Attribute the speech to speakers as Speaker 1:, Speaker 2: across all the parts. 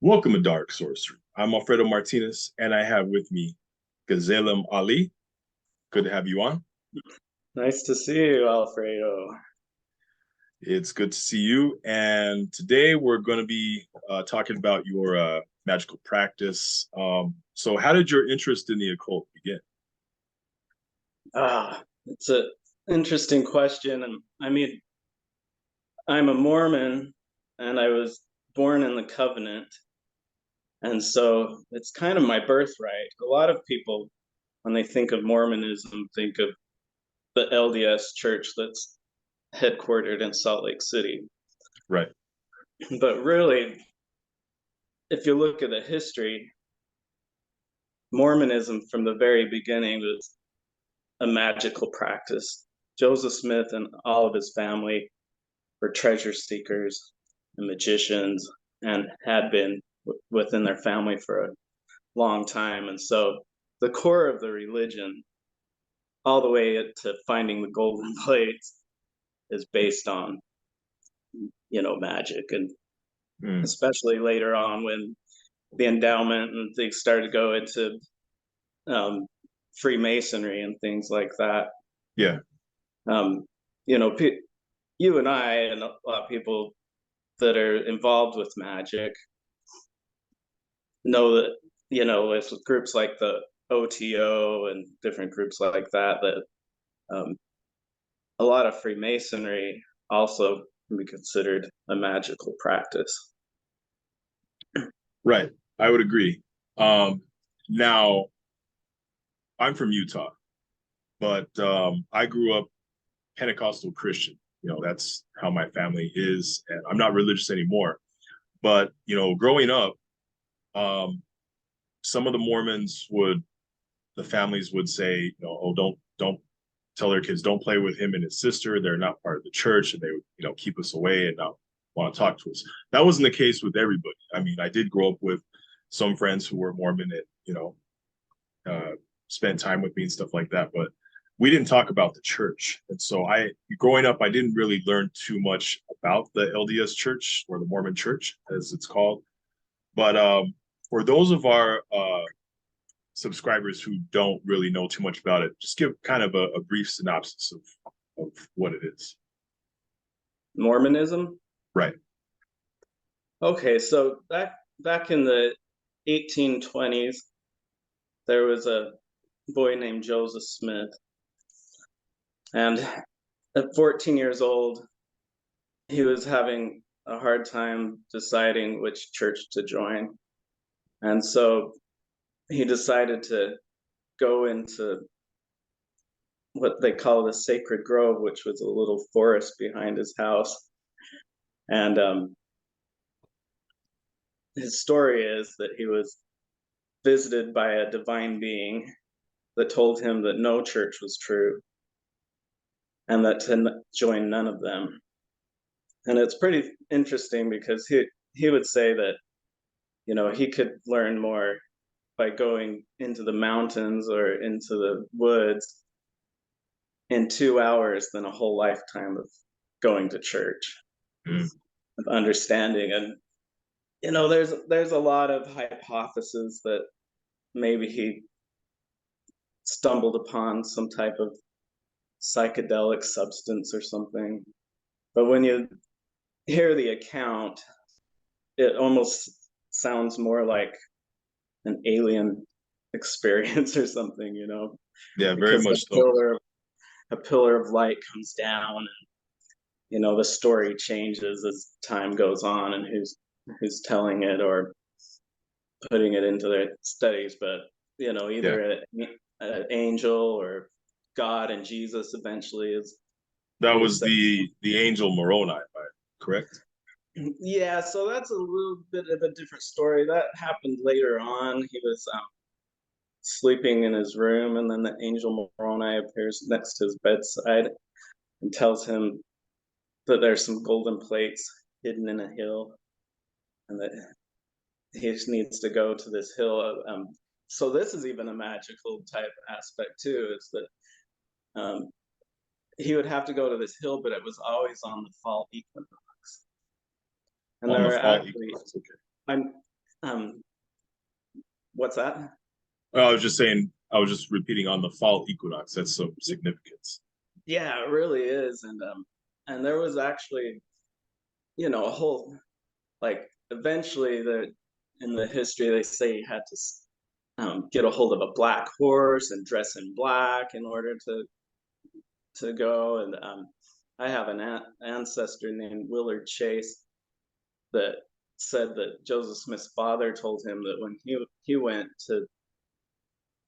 Speaker 1: Welcome to Dark Sorcery. I'm Alfredo Martinez, and I have with me Gazelam Ale. Good to have you on.
Speaker 2: Nice to see you, Alfredo.
Speaker 1: It's good to see you. And today we're going to be talking about your magical practice. So, how did your interest in the occult begin?
Speaker 2: It's an interesting question. And I mean, I'm a Mormon and I was born in the covenant. And so it's kind of my birthright. A lot of people, when they think of Mormonism, think of the LDS church that's headquartered in Salt Lake City.
Speaker 1: Right.
Speaker 2: But really, if you look at the history, Mormonism from the very beginning was a magical practice. Joseph Smith and all of his family were treasure seekers and magicians and had been within their family for a long time. And so the core of the religion, all the way to finding the golden plates, is based on, magic. And especially later on when the endowment and things started to go into Freemasonry and things like that.
Speaker 1: Yeah.
Speaker 2: You and I and a lot of people that are involved with magic know that, with groups like the OTO and different groups like that, a lot of Freemasonry also can be considered a magical practice.
Speaker 1: Right. I would agree. Now, I'm from Utah, but I grew up Pentecostal Christian. That's how my family is. And I'm not religious anymore. But, growing up, some of the Mormons the families would say, oh, don't tell their kids, don't play with him and his sister. They're not part of the church, and they would, keep us away and not want to talk to us. That wasn't the case with everybody. I mean, I did grow up with some friends who were Mormon and, spent time with me and stuff like that. But we didn't talk about the church. And so growing up, I didn't really learn too much about the LDS church, or the Mormon church, as it's called. But for those of our subscribers who don't really know too much about it, just give kind of a brief synopsis of what it is.
Speaker 2: Mormonism?
Speaker 1: Right.
Speaker 2: Okay, so back in the 1820s, there was a boy named Joseph Smith. And at 14 years old, he was having a hard time deciding which church to join. And so he decided to go into what they call the Sacred Grove, which was a little forest behind his house. And his story is that he was visited by a divine being that told him that no church was true and that to join none of them. And it's pretty interesting because he would say that, he could learn more by going into the mountains or into the woods in 2 hours than a whole lifetime of going to church, of understanding. And, there's a lot of hypotheses that maybe he stumbled upon some type of psychedelic substance or something. But when you hear the account, it almost sounds more like an alien experience or something,
Speaker 1: Yeah, very much so.
Speaker 2: A pillar of light comes down, and the story changes as time goes on, and who's telling it or putting it into their studies. But either an angel or God and Jesus eventually is.
Speaker 1: That was the angel Moroni, correct?
Speaker 2: Yeah, so that's a little bit of a different story. That happened later on. He was sleeping in his room, and then the angel Moroni appears next to his bedside and tells him that there's some golden plates hidden in a hill, and that he just needs to go to this hill. So this is even a magical type aspect too. Is that he would have to go to this hill, but it was always on the fall equinox. And there were actually, Um, what's that?
Speaker 1: I was just saying, I was just repeating on the fall equinox. That's some significance.
Speaker 2: Yeah, it really is. And there was actually, a whole, like, eventually in the history they say you had to get a hold of a black horse and dress in black in order to go. And I have an ancestor named Willard Chase that said that Joseph Smith's father told him that when he went to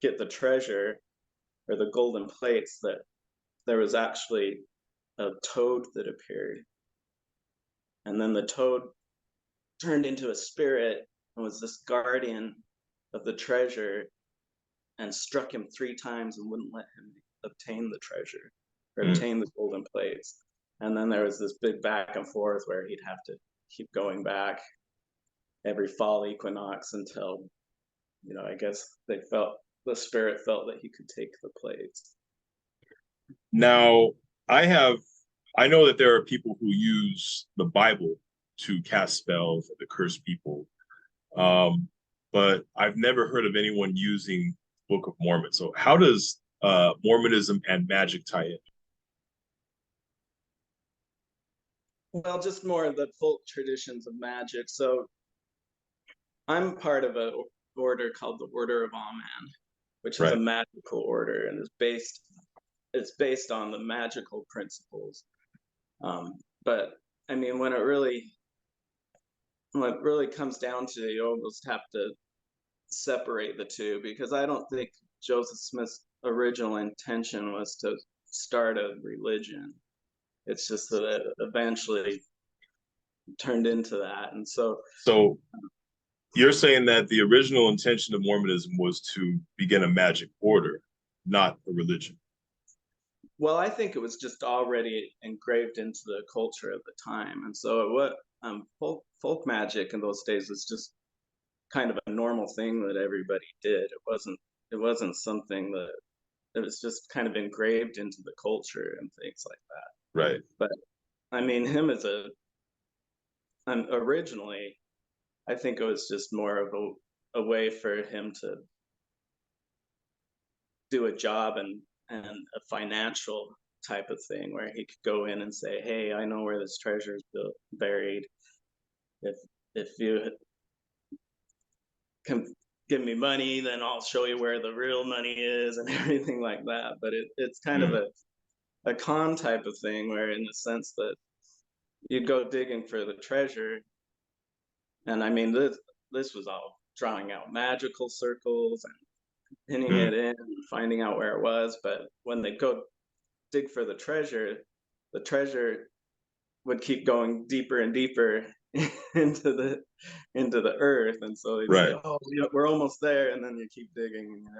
Speaker 2: get the treasure or the golden plates, that there was actually a toad that appeared, and then the toad turned into a spirit and was this guardian of the treasure, and struck him 3 times and wouldn't let him obtain the treasure or obtain the golden plates. And then there was this big back and forth where he'd have to keep going back every fall equinox until, I guess the spirit felt that he could take the plates.
Speaker 1: Now, I know that there are people who use the Bible to cast spells and to curse people, but I've never heard of anyone using Book of Mormon. So how does Mormonism and magic tie in?
Speaker 2: Well, just more of the folk traditions of magic. So I'm part of an order called the Order of Awman, which is a magical order, and it's based on the magical principles. But I mean, when it really comes down to it, you almost have to separate the two, because I don't think Joseph Smith's original intention was to start a religion. It's just that it eventually turned into that. And so
Speaker 1: you're saying that the original intention of Mormonism was to begin a magic order, not a religion.
Speaker 2: Well, I think it was just already engraved into the culture of the time. And so what folk magic in those days was just kind of a normal thing that everybody did. It wasn't something that it was just kind of engraved into the culture and things like that.
Speaker 1: Right.
Speaker 2: But I mean, him as originally, I think it was just more of a way for him to do a job and a financial type of thing, where he could go in and say, hey, I know where this treasure is buried. If you can give me money, then I'll show you where the real money is and everything like that. But it's kind of a con type of thing, where in the sense that you go digging for the treasure, and I mean, this was all drawing out magical circles and pinning it in and finding out where it was. But when they go dig for the treasure would keep going deeper and deeper into the earth. And so they'd say, oh, we're almost there, and then you keep digging and you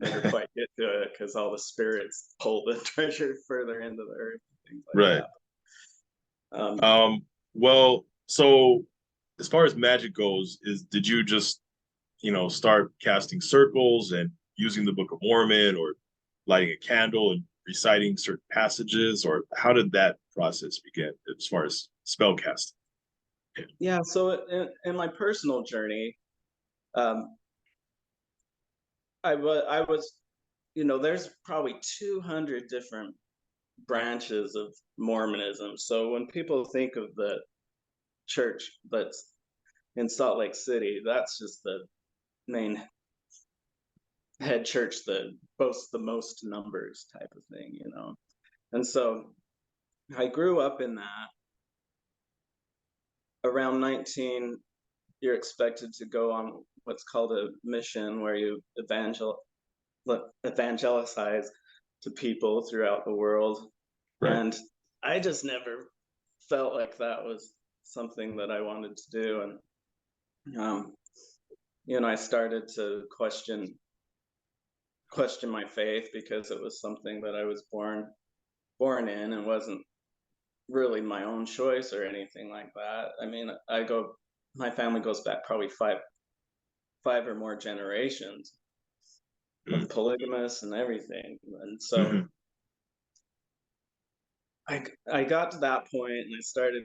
Speaker 2: never quite get to it, because all the spirits pull the treasure further into the earth and things like that.
Speaker 1: Well, so as far as magic goes, did you just start casting circles and using the Book of Mormon, or lighting a candle and reciting certain passages, or how did that process begin as far as spell casting?
Speaker 2: Yeah, so in my personal journey, I was, there's probably 200 different branches of Mormonism. So when people think of the church that's in Salt Lake City, that's just the main head church that boasts the most numbers type of thing. And so I grew up in that. Around 19, you're expected to go on what's called a mission, where you evangelize to people throughout the world. And I just never felt like that was something that I wanted to do. And I started to question my faith, because it was something that I was born in, and wasn't really my own choice or anything like that. I mean, my family goes back probably five or more generations of polygamous and everything. And so I got to that point, and I started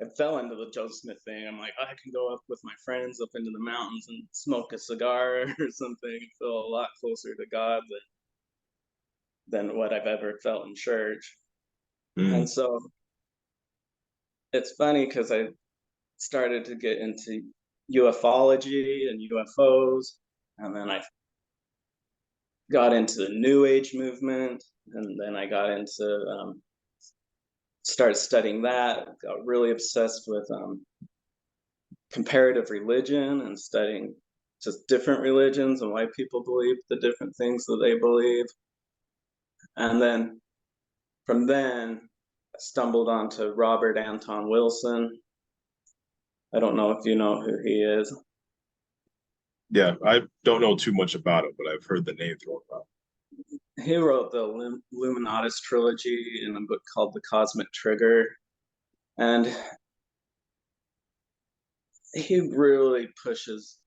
Speaker 2: I fell into the Joseph Smith thing. I'm like, I can go up with my friends up into the mountains and smoke a cigar or something and feel a lot closer to God than what I've ever felt in church.
Speaker 1: Mm.
Speaker 2: And so it's funny because I started to get into ufology and UFOs, and then I got into the New Age movement, and then I got into started studying that. Got really obsessed with comparative religion and studying just different religions and why people believe the different things that they believe. And then from then, I stumbled onto Robert Anton Wilson. I don't know if you know who he is.
Speaker 1: Yeah, I don't know too much about it, but I've heard the name thrown around.
Speaker 2: He wrote the Illuminatus trilogy in a book called The Cosmic Trigger. And he really pushes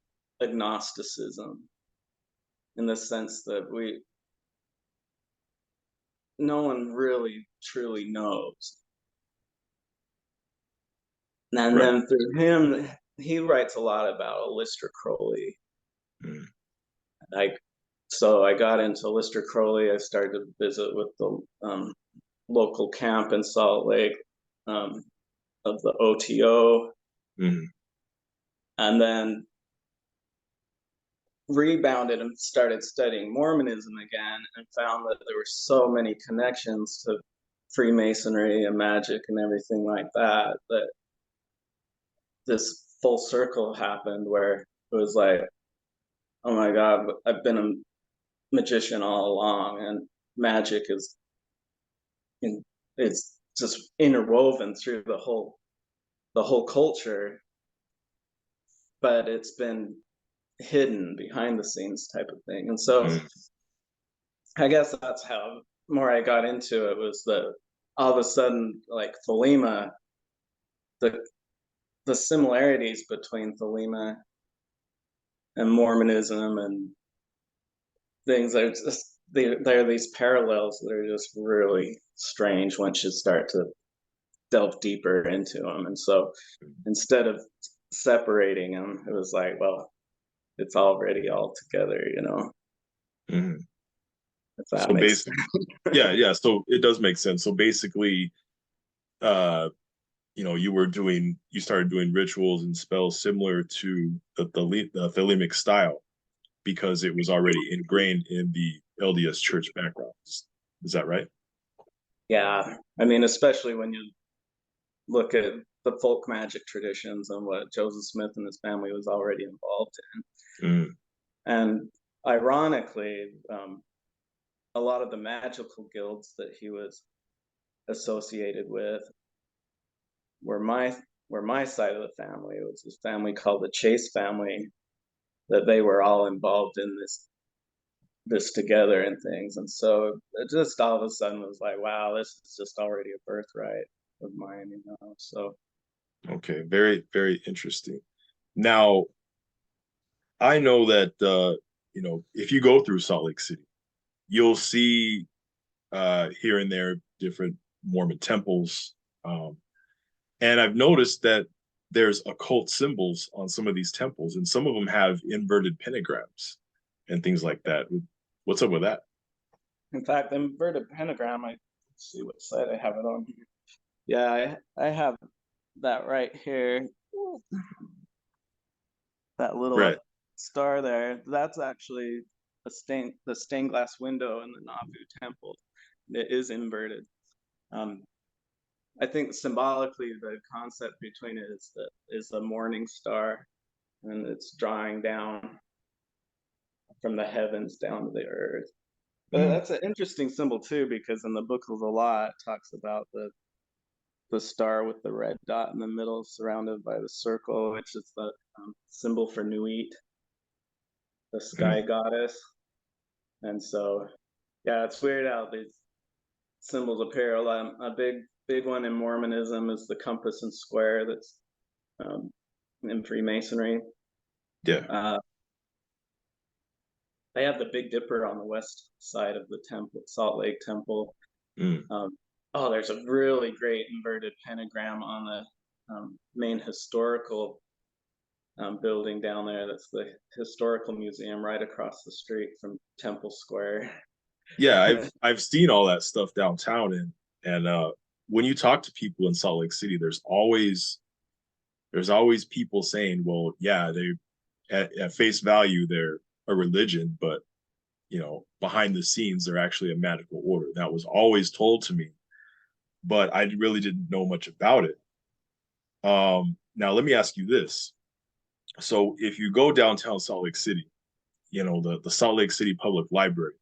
Speaker 2: agnosticism in the sense that no one really truly knows. And
Speaker 1: Right.
Speaker 2: then through him, he writes a lot about Aleister Crowley.
Speaker 1: Mm.
Speaker 2: So I got into Aleister Crowley. I started to visit with the local camp in Salt Lake of the OTO,
Speaker 1: Mm.
Speaker 2: and then rebounded and started studying Mormonism again, and found that there were so many connections to Freemasonry and magic and everything like that, that this full circle happened where it was like, oh my God, I've been a magician all along, and magic is it's just interwoven through the whole culture, but it's been hidden behind the scenes type of thing. And so
Speaker 1: Mm.
Speaker 2: I guess that's how more I got into it, was that all of a sudden, like Thelema, the the similarities between Thelema and Mormonism and things are just there are these parallels that are just really strange once you start to delve deeper into them. And so instead of separating them, it was like, well, it's already all together,
Speaker 1: Mm.
Speaker 2: if that
Speaker 1: So
Speaker 2: makes
Speaker 1: basically,
Speaker 2: sense.
Speaker 1: yeah. So it does make sense. So basically, uh, you started doing rituals and spells similar to the Thelemic style because it was already ingrained in the LDS church background. Is that right?
Speaker 2: Yeah, I mean, especially when you look at the folk magic traditions and what Joseph Smith and his family was already involved
Speaker 1: Mm.
Speaker 2: in. And ironically, a lot of the magical guilds that he was associated with were my side of the family. It was this family called the Chase family, that they were all involved in this together and things. And so it just all of a sudden was like, wow, this is just already a birthright of mine. So
Speaker 1: Okay, very, very interesting. Now, I know that if you go through Salt Lake City, you'll see here and there different Mormon temples. And I've noticed that there's occult symbols on some of these temples, and some of them have inverted pentagrams and things like that. What's up with that?
Speaker 2: in fact, the inverted pentagram, I see what side I have it on here. Yeah, I have that right here. That little
Speaker 1: Right.
Speaker 2: star there. That's actually the stained glass window in the Nauvoo temple. It is inverted. Um, I think symbolically the concept between it is a morning star, and it's drawing down from the heavens down to the earth. But
Speaker 1: Mm.
Speaker 2: that's an interesting symbol too, because in the Book of the Law it talks about the star with the red dot in the middle, surrounded by the circle, which is the symbol for Nuit, the sky
Speaker 1: Mm.
Speaker 2: goddess. And so, yeah, it's weird how these symbols appear. A big one in Mormonism is the compass and square that's um, in Freemasonry.
Speaker 1: Yeah.
Speaker 2: Uh, they have the Big Dipper on the west side of the temple, Salt Lake Temple.
Speaker 1: Mm.
Speaker 2: Um, oh, there's a really great inverted pentagram on main historical building down there. That's the historical museum right across the street from Temple Square.
Speaker 1: Yeah, I've seen all that stuff downtown, and when you talk to people in Salt Lake City, there's always people saying, well, yeah, they at face value they're a religion, but behind the scenes they're actually a magical order. That was always told to me, but I really didn't know much about it. Now let me ask you this. So if you go downtown Salt Lake City, the Salt Lake City Public Library,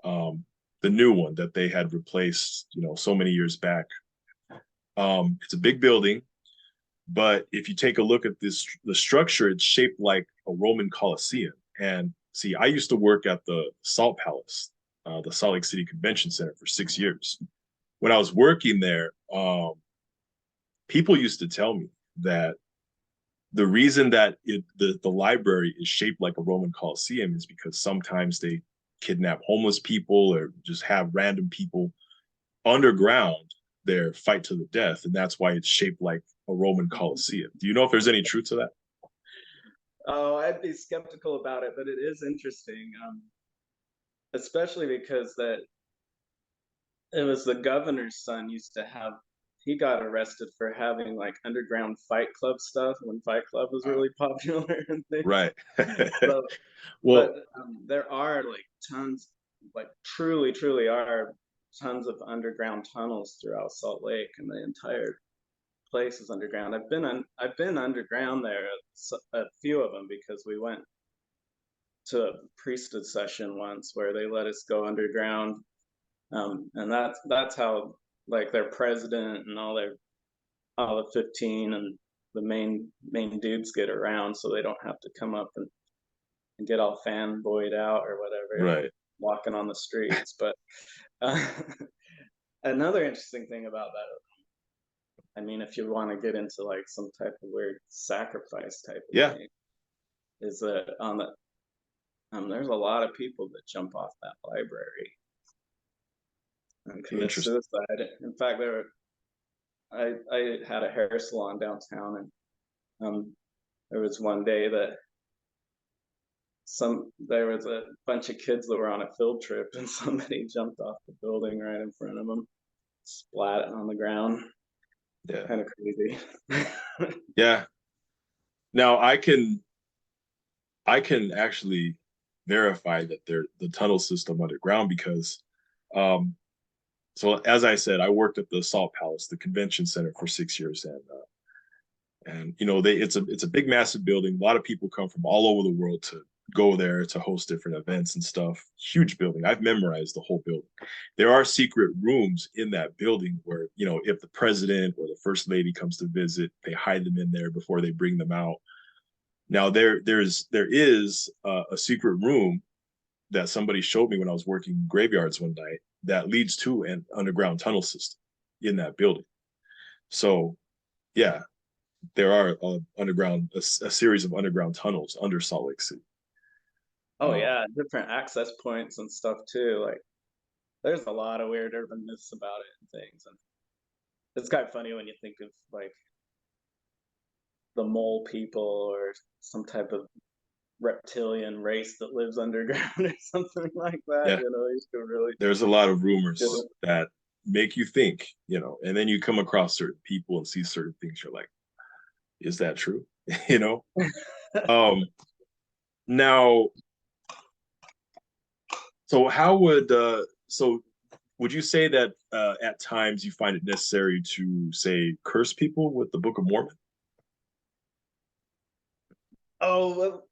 Speaker 1: um, the new one that they had replaced, so many years back. It's a big building, but if you take a look at the structure, it's shaped like a Roman Colosseum. And see, I used to work at the Salt Palace, the Salt Lake City Convention Center for 6 years. When I was working there, people used to tell me that the reason that the library is shaped like a Roman Colosseum is because sometimes they kidnap homeless people or just have random people underground there fight to the death, and that's why it's shaped like a Roman Colosseum. Do you know if there's any truth to that?
Speaker 2: Oh, I'd be skeptical about it, but it is interesting, especially because that it was the governor's son used to have. He got arrested for having like underground Fight Club stuff when Fight Club was really popular and things.
Speaker 1: Right.
Speaker 2: So,
Speaker 1: Well,
Speaker 2: but there are like tons, like truly are tons of underground tunnels throughout Salt Lake, and the entire place is underground. I've been underground there a few of them because we went to a priesthood session once where they let us go underground, and that's how like their president and all the 15 and the main dudes get around, so they don't have to come up and get all fanboyed out or whatever,
Speaker 1: right.
Speaker 2: walking on the streets. But uh, another interesting thing about that, I mean, if you want to get into like some type of weird sacrifice type of
Speaker 1: Yeah.
Speaker 2: thing, is that there's a lot of people that jump off that library and commit
Speaker 1: Interesting.
Speaker 2: suicide. In fact, I had a hair salon downtown, and there was one day that there was a bunch of kids that were on a field trip, and somebody jumped off the building right in front of them, splat on the ground.
Speaker 1: Yeah.
Speaker 2: Kind of crazy.
Speaker 1: Yeah. Now I can actually verify that the tunnel system underground because so as I said, I worked at the Salt Palace, the convention center for 6 years, and it's a big massive building. A lot of people come from all over the world to go there to host different events and stuff. Huge building. I've memorized the whole building. There are secret rooms in that building where, if the president or the first lady comes to visit, they hide them in there before they bring them out. Now there is a secret room that somebody showed me when I was working graveyards one night that leads to an underground tunnel system in that building. So yeah, there are a series of underground tunnels under Salt Lake City.
Speaker 2: Oh yeah, different access points and stuff too. Like there's a lot of weird urban myths about it and things, and it's kind of funny when you think of like the mole people or some type of reptilian race that lives underground or something like that.
Speaker 1: Yeah,
Speaker 2: You could really
Speaker 1: there's a lot of rumors that make you think, and then you come across certain people and see certain things. You're like, is that true? you know. Um, Now, so would you say that at times you find it necessary to say curse people with the Book of Mormon?
Speaker 2: Oh, well,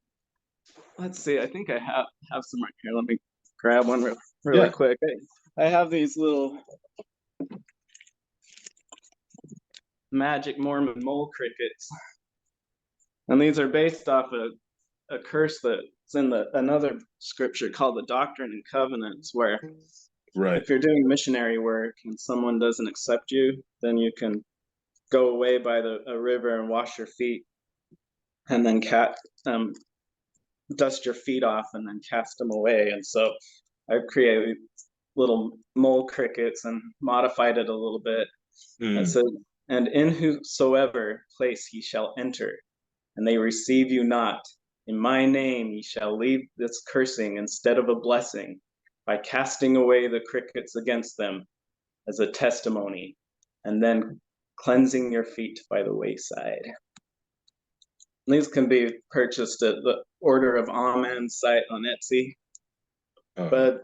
Speaker 2: let's see. I think I have some right here. Let me grab one really
Speaker 1: Yeah.
Speaker 2: quick. I have these little Magick Mormon mole crickets, and these are based off a curse that's in another scripture called the Doctrine and Covenants, where
Speaker 1: Right.
Speaker 2: if you're doing missionary work and someone doesn't accept you, then you can go away by a river and wash your feet, and then dust your feet off and then cast them away. And so I've created little mole crickets and modified it a little bit. And
Speaker 1: Mm.
Speaker 2: so and in whosoever place he shall enter, and they receive you not, in my name ye shall leave this cursing instead of a blessing, by casting away the crickets against them as a testimony, and then cleansing your feet by the wayside. These can be purchased at the Order of Awman site on Etsy. But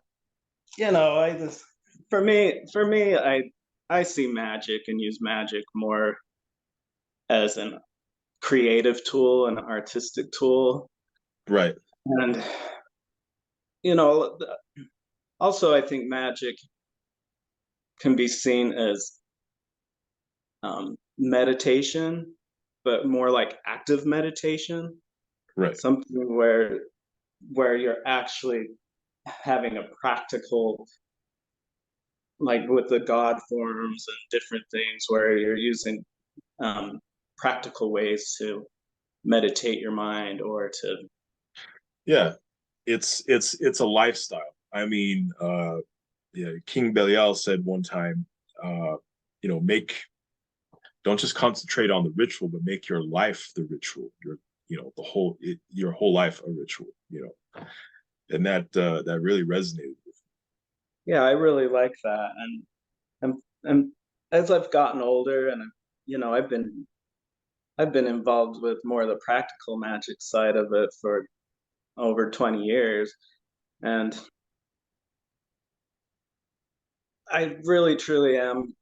Speaker 2: you know, for me, I see Magick and use Magick more as an creative tool, an artistic tool.
Speaker 1: Right.
Speaker 2: And you know, also I think Magick can be seen as meditation, but more like active meditation.
Speaker 1: Right.
Speaker 2: Something where you're actually having a practical, like with the God forms and different things, where you're using practical ways to meditate your mind or to.
Speaker 1: Yeah, it's a lifestyle. I mean, yeah, King Belial said one time, you know, don't just concentrate on the ritual, but make your life the ritual. You know, your whole life a ritual. You know, and that really resonated with me.
Speaker 2: Yeah, I really like that, and as I've gotten older, and you know, I've been involved with more of the practical magic side of it for over 20 years, and I really truly am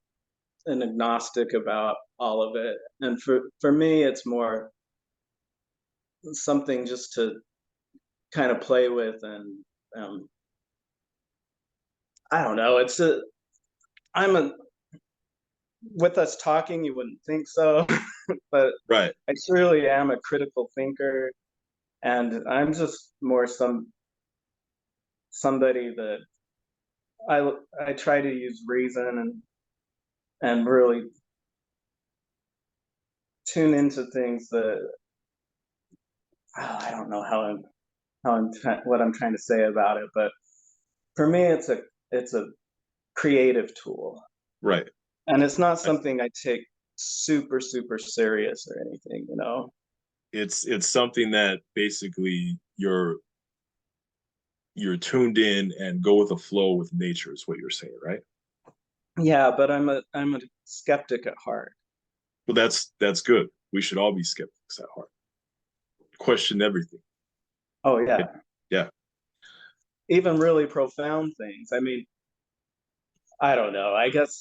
Speaker 2: an agnostic about all of it. And for me, it's more something just to kind of play with, and I don't know. I'm a with us talking, you wouldn't think so, but
Speaker 1: Right.
Speaker 2: I truly am a critical thinker, and I'm just more somebody that I try to use reason and really tune into things that I don't know what I'm trying to say about it, but for me, it's a creative tool,
Speaker 1: Right.
Speaker 2: and it's not something I take super serious or anything, you know.
Speaker 1: It's something that basically you're tuned in and go with the flow with nature is what you're saying, right?
Speaker 2: Yeah, but I'm a skeptic at heart.
Speaker 1: Well, that's good. We should all be skeptics at heart. Question everything.
Speaker 2: Oh yeah.
Speaker 1: Yeah.
Speaker 2: Even really profound things. I mean, I don't know. I guess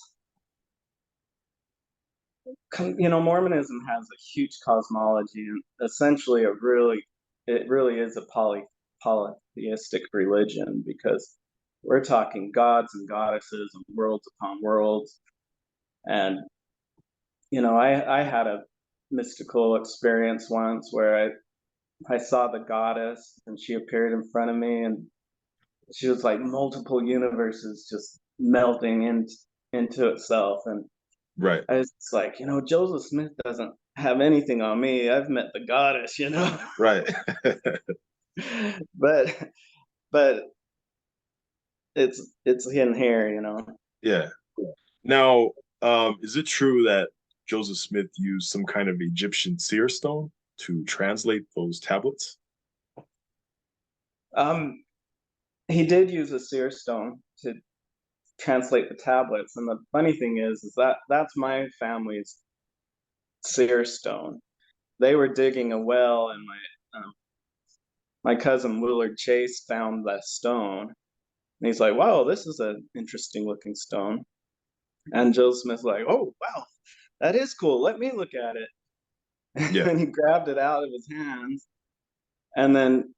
Speaker 2: you know, Mormonism has a huge cosmology, and essentially it really is a polytheistic religion, because we're talking gods and goddesses and worlds upon worlds. And you know, I had a mystical experience once where I saw the goddess, and she appeared in front of me, and she was like multiple universes just melting into itself. And
Speaker 1: Right.
Speaker 2: I was like, you know, Joseph Smith doesn't have anything on me. I've met the goddess, you know.
Speaker 1: Right.
Speaker 2: but but it's in here, you know.
Speaker 1: Yeah. Now, is it true that Joseph Smith used some kind of Egyptian seer stone to translate those tablets?
Speaker 2: Um, he did use a seer stone to translate the tablets, and the funny thing is that that's my family's seer stone. They were digging a well, and my cousin Willard Chase found that stone, and he's like, "Wow, this is an interesting looking stone." And Joe Smith's like, "Oh, wow, that is cool. Let me look at it."
Speaker 1: Yeah.
Speaker 2: And he grabbed it out of his hands, and then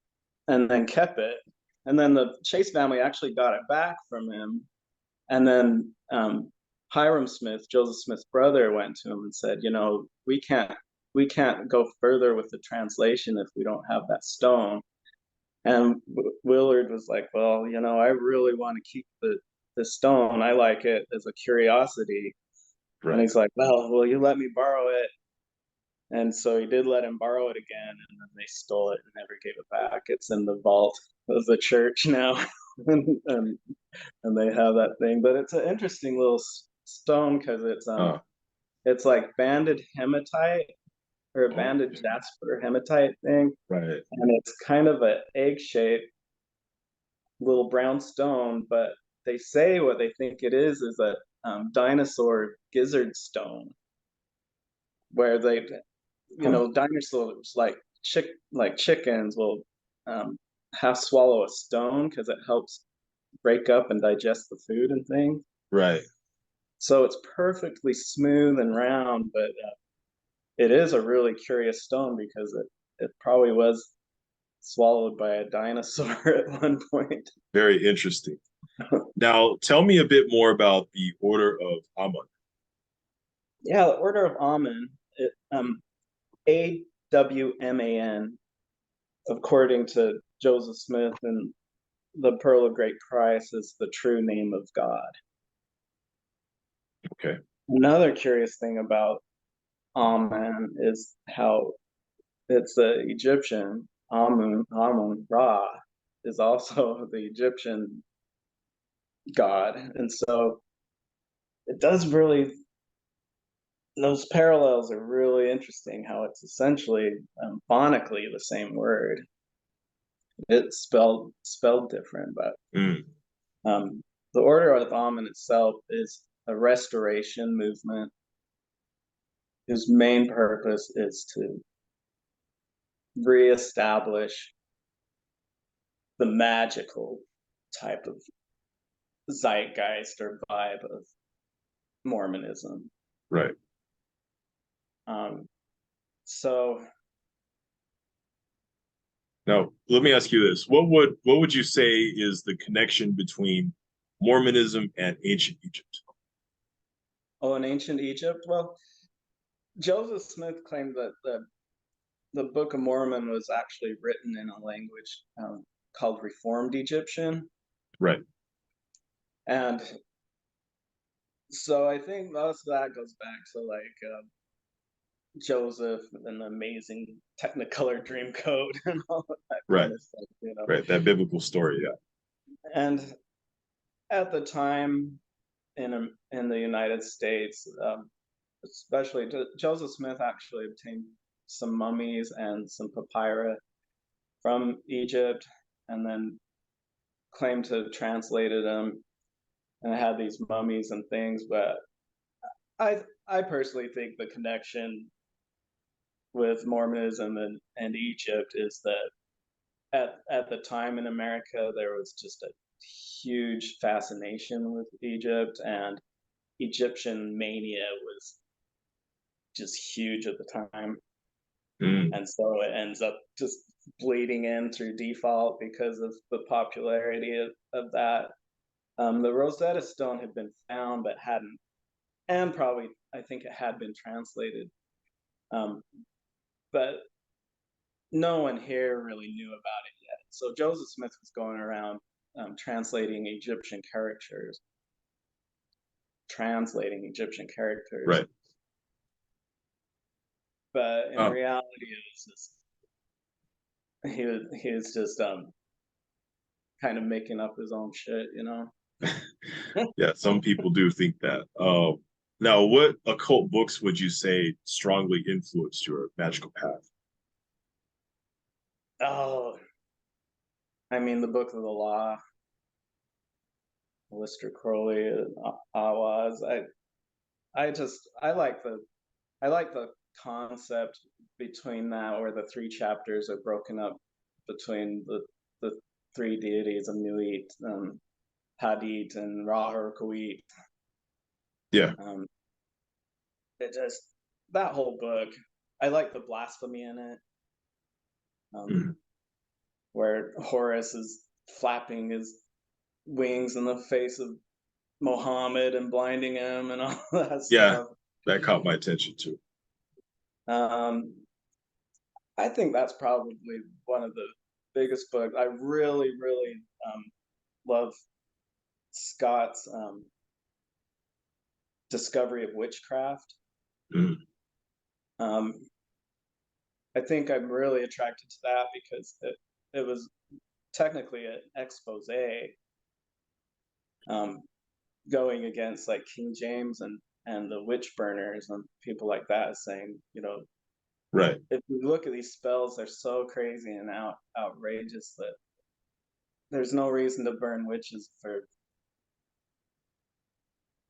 Speaker 2: kept it. And then the Chase family actually got it back from him. And then Hiram Smith, Joseph Smith's brother, went to him and said, "You know, we can't go further with the translation if we don't have that stone." And Willard was like, "Well, you know, I really want to keep the stone. I like it as a curiosity." And
Speaker 1: Right.
Speaker 2: he's like, "Well, will you let me borrow it?" And so he did let him borrow it again, and then they stole it and never gave it back. It's in the vault of the church now, and they have that thing. But it's an interesting little stone, because
Speaker 1: Uh,
Speaker 2: It's like banded hematite or a banded
Speaker 1: Okay.
Speaker 2: jasper hematite thing,
Speaker 1: Right.
Speaker 2: and it's kind of an egg-shaped little brown stone. But they say what they think it is a dinosaur gizzard stone, where they,
Speaker 1: Huh.
Speaker 2: dinosaurs like chickens will um, half swallow a stone because it helps break up and digest the food and things.
Speaker 1: Right.
Speaker 2: So it's perfectly smooth and round, but it is a really curious stone because it probably was swallowed by a dinosaur at one point.
Speaker 1: Very interesting. Now, tell me a bit more about the Order of Amun.
Speaker 2: Yeah, the Order of Awman, Awman, according to Joseph Smith and the Pearl of Great Price, is the true name of God.
Speaker 1: Okay.
Speaker 2: Another curious thing about Amun is how it's the Egyptian Amun Ra is also the Egyptian god, and so it does really, those parallels are really interesting. How it's essentially phonically the same word. It's spelled different, but
Speaker 1: Mm.
Speaker 2: the Order of Awman itself is a restoration movement whose main purpose is to reestablish the magical type of zeitgeist or vibe of Mormonism.
Speaker 1: Right.
Speaker 2: Um, so,
Speaker 1: Now, let me ask you this: what would you say is the connection between Mormonism and ancient Egypt?
Speaker 2: in ancient Egypt, well, Joseph Smith claimed that the Book of Mormon was actually written in a language called Reformed Egyptian,
Speaker 1: Right.
Speaker 2: and so I think most of that goes back to like Joseph and the amazing Technicolor Dreamcoat and all of that
Speaker 1: Right.
Speaker 2: kind of stuff.
Speaker 1: Right. That biblical story. Yeah.
Speaker 2: And at the time in the United States, especially Joseph Smith actually obtained some mummies and some papyrus from Egypt, and then claimed to have translated them and had these mummies and things. But I personally think the connection with Mormonism and Egypt is that at the time in America there was just a huge fascination with Egypt, and Egyptian mania was just huge at the time.
Speaker 1: Mm.
Speaker 2: And so it ends up just bleeding in through default because of the popularity of that. The Rosetta Stone had been found but hadn't, and probably I think it had been translated, um, but no one here really knew about it yet. So Joseph Smith was going around translating Egyptian characters,
Speaker 1: Right.
Speaker 2: but in
Speaker 1: Oh,
Speaker 2: reality, it was just he was just kind of making up his own shit.
Speaker 1: yeah. Some people do think that. Now, what occult books would you say strongly influenced your magical path?
Speaker 2: Oh, I mean, the Book of the Law, Lister Crowley, Awaz. I like the concept between that, where the three chapters are broken up between the three deities of Nuit, Hadit, and Ra Kuit.
Speaker 1: Yeah.
Speaker 2: Um, it just, that whole book. I like the blasphemy in it, um,
Speaker 1: Mm.
Speaker 2: where Horus is flapping his wings in the face of Mohammed and blinding him and all that
Speaker 1: Yeah.
Speaker 2: stuff.
Speaker 1: That caught my attention too.
Speaker 2: Um, I think that's probably one of the biggest books. I really, really love Scott's Discovery of Witchcraft.
Speaker 1: Mm.
Speaker 2: Um, I think I'm really attracted to that because it was technically an expose um, going against like King James and and the witch burners and people like that, saying,
Speaker 1: Right.
Speaker 2: if you look at these spells, they're so crazy and outrageous that there's no reason to burn witches for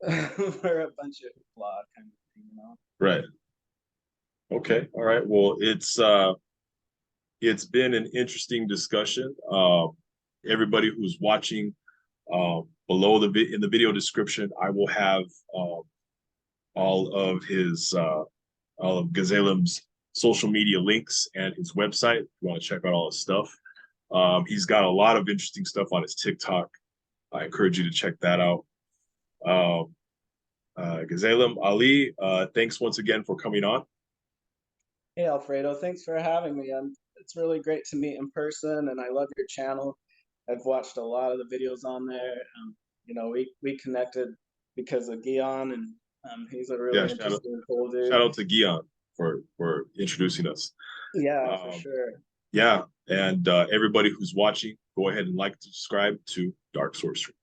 Speaker 2: for a bunch of hoopla kind of thing.
Speaker 1: Right. Okay. All right. Well, it's been an interesting discussion. Everybody who's watching, below in the video description, I will have all of Gazelam's social media links and his website. If you want to check out all his stuff. He's got a lot of interesting stuff on his TikTok. I encourage you to check that out. Gazelam Ale, thanks once again for coming on.
Speaker 2: Hey, Alfredo, thanks for having me. It's really great to meet in person, and I love your channel. I've watched a lot of the videos on there. We connected because of Gion, and he's a really interesting, cool dude.
Speaker 1: Shout out to Gion for introducing us.
Speaker 2: Yeah, for sure.
Speaker 1: Yeah, and everybody who's watching, go ahead and like and subscribe to Dark Sorcery.